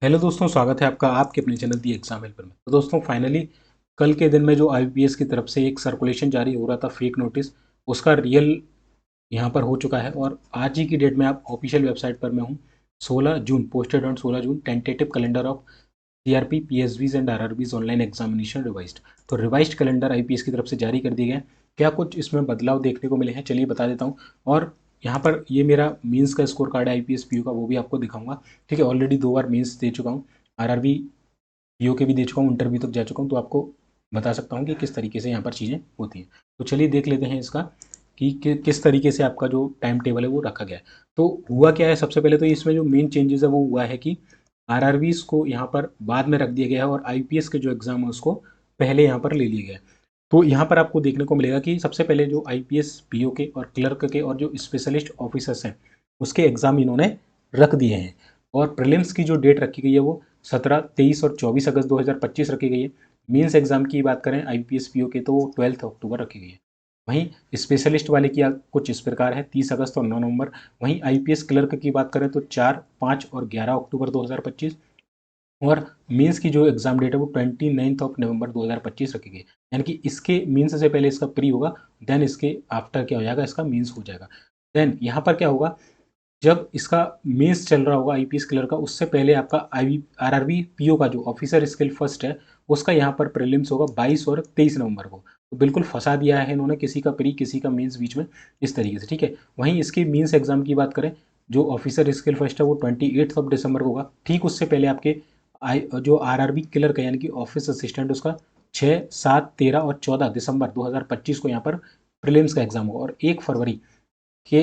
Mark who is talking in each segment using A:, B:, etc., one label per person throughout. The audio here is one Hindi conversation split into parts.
A: हेलो दोस्तों, स्वागत है आपका आपके अपने चैनल दी एग्जाम हेल्पर में। तो दोस्तों फाइनली कल के दिन में जो आईपीएस की तरफ से एक सर्कुलेशन जारी हो रहा था फेक नोटिस, उसका रियल यहाँ पर हो चुका है। और आज ही की डेट में आप ऑफिशियल वेबसाइट पर मैं हूँ। 16 June posted on 16 June tentative calendar of CRP PSBs and RRBs online examination revised. तो रिवाइज्ड कैलेंडर आईपीएस की तरफ से जारी कर दिए गए हैं। क्या कुछ इसमें बदलाव देखने को मिले हैं, चलिए बता देता हूँ। और यहाँ पर ये मेरा मीन्स का स्कोर कार्ड है आईपीएस पीयू का, वो भी आपको दिखाऊंगा। ठीक है, ऑलरेडी 2 बार मीन्स दे चुका हूँ, आरआरबी पीओ के भी दे चुका हूँ, इंटरव्यू तक जा चुका हूँ, तो आपको बता सकता हूँ कि किस तरीके से यहाँ पर चीज़ें होती हैं। तो चलिए देख लेते हैं इसका कि किस तरीके से आपका जो टाइम टेबल है वो रखा गया है। तो हुआ क्या है, सबसे पहले तो इसमें जो मेन चेंजेस है वो हुआ है कि आरआरबीज को यहाँ पर बाद में रख दिया गया है और आईपीएस के जो एग्जाम है उसको पहले यहाँ पर ले लिया गया है। तो यहाँ पर आपको देखने को मिलेगा कि सबसे पहले जो आईपीएस पीओ के और क्लर्क के और जो स्पेशलिस्ट ऑफिसर्स हैं उसके एग्जाम इन्होंने रख दिए हैं। और प्रीलिम्स की जो डेट रखी गई है वो 17, 23 और 24 अगस्त 2025 रखी गई है। मेंस एग्जाम की बात करें आईपीएस पीओ के तो वो 12 अक्टूबर रखी गई है। वहीं स्पेशलिस्ट वाले की कुछ इस प्रकार है, 30 अगस्त और 9 नवंबर। वहीं आईपीएस क्लर्क की बात करें तो 4, 5 और 11 अक्टूबर 2025। और मेंस की जो एग्जाम डेट है वो 29 नवंबर 2025 रखी गई। यानी कि इसके मेंस से पहले इसका प्री होगा, देन इसके आफ्टर क्या हो जाएगा, इसका मेंस हो जाएगा। देन यहाँ पर क्या होगा, जब इसका मेंस चल रहा होगा आईपीएस क्लियर का, उससे पहले आपका आई आरआरबी पीओ का जो ऑफिसर स्किल फर्स्ट है उसका यहाँ पर प्रीलिम्स होगा 22 और 23 नवंबर को। तो बिल्कुल फंसा दिया है इन्होंने, किसी का प्री किसी का मेंस बीच में, इस तरीके से। ठीक है, वहीं इसकी मेंस एग्जाम की बात करें, जो ऑफिसर स्किल फर्स्ट है वो 28 दिसंबर को होगा। ठीक उससे पहले आपके जो आरआरबी क्लर्क है यानी कि ऑफिस असिस्टेंट, उसका 6, 7, 13 और 14 दिसंबर 2025 को यहाँ पर प्रीलिम्स का एग्जाम होगा। और 1 फरवरी के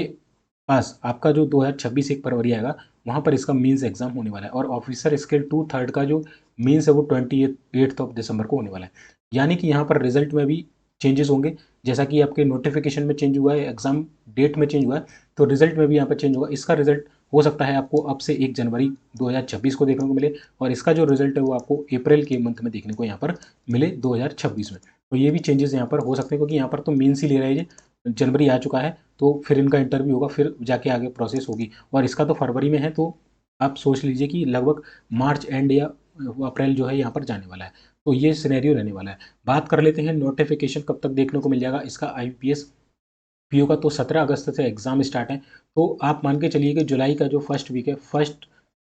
A: पास आपका जो 2026 1 फरवरी आएगा, वहाँ पर इसका मेंस एग्जाम होने वाला है। और ऑफिसर स्केल 2 थर्ड का जो मेंस है वो 28 दिसंबर को होने वाला है। यानी कि यहाँ पर रिजल्ट में भी चेंजेस होंगे, जैसा कि आपके नोटिफिकेशन में चेंज हुआ है, एग्जाम डेट में चेंज हुआ है, तो रिजल्ट में भी यहाँ पर चेंज होगा। इसका रिजल्ट हो सकता है आपको अब से 1 जनवरी 2026 को देखने को मिले, और इसका जो रिजल्ट है वो आपको अप्रैल के मंथ में देखने को यहाँ पर मिले 2026 में। तो ये भी चेंजेस यहाँ पर हो सकते हैं, क्योंकि यहाँ पर तो मेंस ही ले रहे हैं, जनवरी आ चुका है, तो फिर इनका इंटरव्यू होगा, फिर जाके आगे प्रोसेस होगी। और इसका तो फरवरी में है, तो आप सोच लीजिए कि लगभग मार्च एंड या अप्रैल जो है यहाँ पर जाने वाला है। तो ये सिनेरियो रहने वाला है। बात कर लेते हैं नोटिफिकेशन कब तक देखने को मिल जाएगा इसका आईपीएस पीओ का। तो 17 अगस्त से एग्जाम स्टार्ट है। तो आप मान के चलिए कि जुलाई का जो फर्स्ट वीक है, फर्स्ट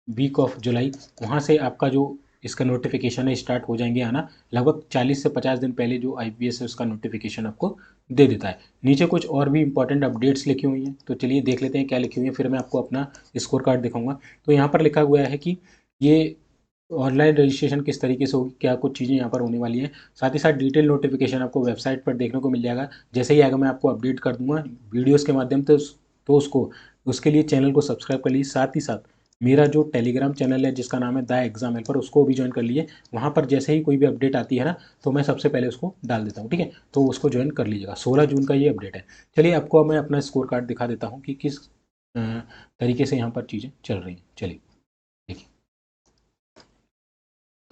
A: वीक ऑफ जुलाई, वहाँ से आपका जो इसका नोटिफिकेशन है स्टार्ट हो जाएंगे आना। लगभग 40 से 50 दिन पहले जो आईपीएस है उसका नोटिफिकेशन आपको दे देता है। नीचे कुछ और भी इंपॉर्टेंट अपडेट्स लिखी हुई हैं, तो चलिए देख लेते हैं क्या लिखी हुई है, फिर मैं आपको अपना स्कोर कार्ड दिखाऊंगा। तो यहाँ पर लिखा हुआ है कि ये ऑनलाइन रजिस्ट्रेशन किस तरीके से होगी, क्या कुछ चीज़ें यहाँ पर होने वाली हैं। साथ ही साथ डिटेल नोटिफिकेशन आपको वेबसाइट पर देखने को मिल जाएगा। जैसे ही आएगा मैं आपको अपडेट कर दूंगा वीडियोस के माध्यम से। तो उसको उसके लिए चैनल को सब्सक्राइब कर लीजिए। साथ ही साथ मेरा जो टेलीग्राम चैनल है जिसका नाम है द एग्जाम हेल्पर, उसको भी ज्वाइन कर लीजिए। वहाँ पर जैसे ही कोई भी अपडेट आती है ना, तो मैं सबसे पहले उसको डाल देता हूँ। ठीक है, तो उसको ज्वाइन कर लीजिएगा। 16 जून का ये अपडेट है। चलिए आपको मैं अपना स्कोर कार्ड दिखा देता हूँ कि किस तरीके से यहाँ पर चीज़ें चल रही हैं। चलिए देखिए,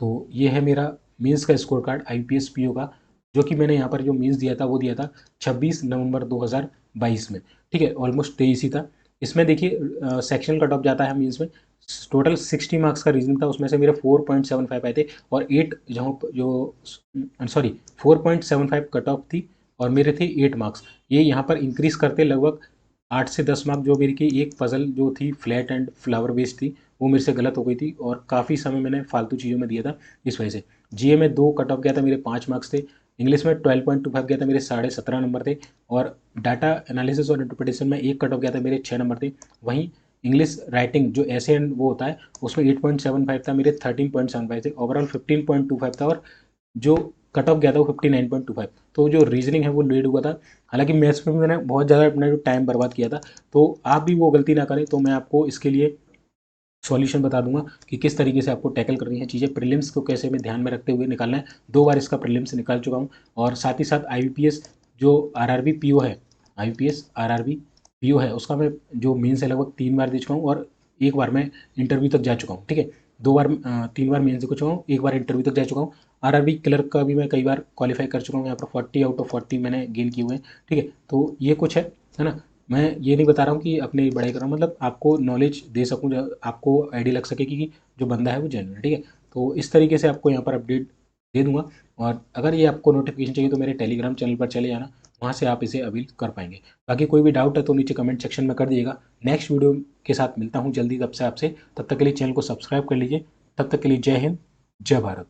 A: तो ये है मेरा मीन्स का स्कोर कार्ड आईपीएस पीओ का, जो कि मैंने यहाँ पर जो मीन्स दिया था वो दिया था 26 नवंबर 2022 में। ठीक है, ऑलमोस्ट 23 ही था। इसमें देखिए सेक्शन कट ऑफ जाता है मीन्स में। टोटल 60 मार्क्स का रीजनिंग था, उसमें से मेरे 4.75 आए थे। और 8 जहाँ जो सॉरी 4.75 कट ऑफ थी, और मेरे थे 8 मार्क्स। ये यहाँ पर इंक्रीज करते लगभग 8 से 10 मार्क, जो मेरी की एक पजल जो थी फ्लैट एंड फ्लावर बेस्ड थी, वो मेरे से गलत हो गई थी और काफ़ी समय मैंने फालतू चीज़ों में दिया था, इस वजह से। जीए में 2 कट ऑफ गया था, मेरे 5 मार्क्स थे। इंग्लिश में 12.25 गया था, मेरे 17.5 नंबर थे। और डाटा एनालिसिस और इंटरप्रिटेशन में 1 कट ऑफ गया था, मेरे 6 नंबर थे। वहीं इंग्लिश राइटिंग जो ऐसे एंड वो होता है उसमें 8.75 था, मेरे 13.75 थे। ओवरऑल 15.25 था, और जो कट ऑफ गया था वो 59.25। तो जो रीजनिंग है वो लेट हुआ था। हालांकि मैथ्स में भी मैंने बहुत ज़्यादा अपना जो टाइम बर्बाद किया था, तो आप भी वो गलती ना करें। तो मैं आपको इसके लिए सॉल्यूशन बता दूंगा कि किस तरीके से आपको टैकल करनी है चीज़ें, प्रीलिम्स को कैसे में ध्यान में रखते हुए निकालना है। 2 बार इसका प्रीलिम्स निकाल चुका हूँ। और साथ ही साथ आईपीएस जो आरआरबी पीओ है, आईपीएस आरआरबी पीओ है, उसका मैं जो मेंस है लगभग 3 बार दे चुका हूँ, और 1 बार मैं इंटरव्यू तक जा चुका हूँ। ठीक है, 2 बार 3 बार मेंस दे चुका हूँ, 1 बार इंटरव्यू तक जा चुका हूँ। आरआरबी क्लर्क का भी मैं कई बार क्वालिफाई कर चुका हूँ, यहाँ पर 40 आउट ऑफ 40 मैंने गेन किए हुए हैं। ठीक है, तो ये कुछ है ना। मैं ये नहीं बता रहा हूँ कि अपने बड़ाई कर रहा हूँ, मतलब आपको नॉलेज दे सकूँ, आपको आइडिया लग सके कि जो बंदा है वो जेन्युइन है, ठीक है। तो इस तरीके से आपको यहाँ पर अपडेट दे दूंगा। और अगर ये आपको नोटिफिकेशन चाहिए तो मेरे टेलीग्राम चैनल पर चले जाना, वहाँ से आप इसे अवेल कर पाएंगे। बाकी कोई भी डाउट है तो नीचे कमेंट सेक्शन में कर दिएगा। नेक्स्ट वीडियो के साथ मिलता हूँ जल्दी, तब से आपसे, तब तक के लिए चैनल को सब्सक्राइब कर लीजिए। तब तक के लिए जय हिंद, जय भारत।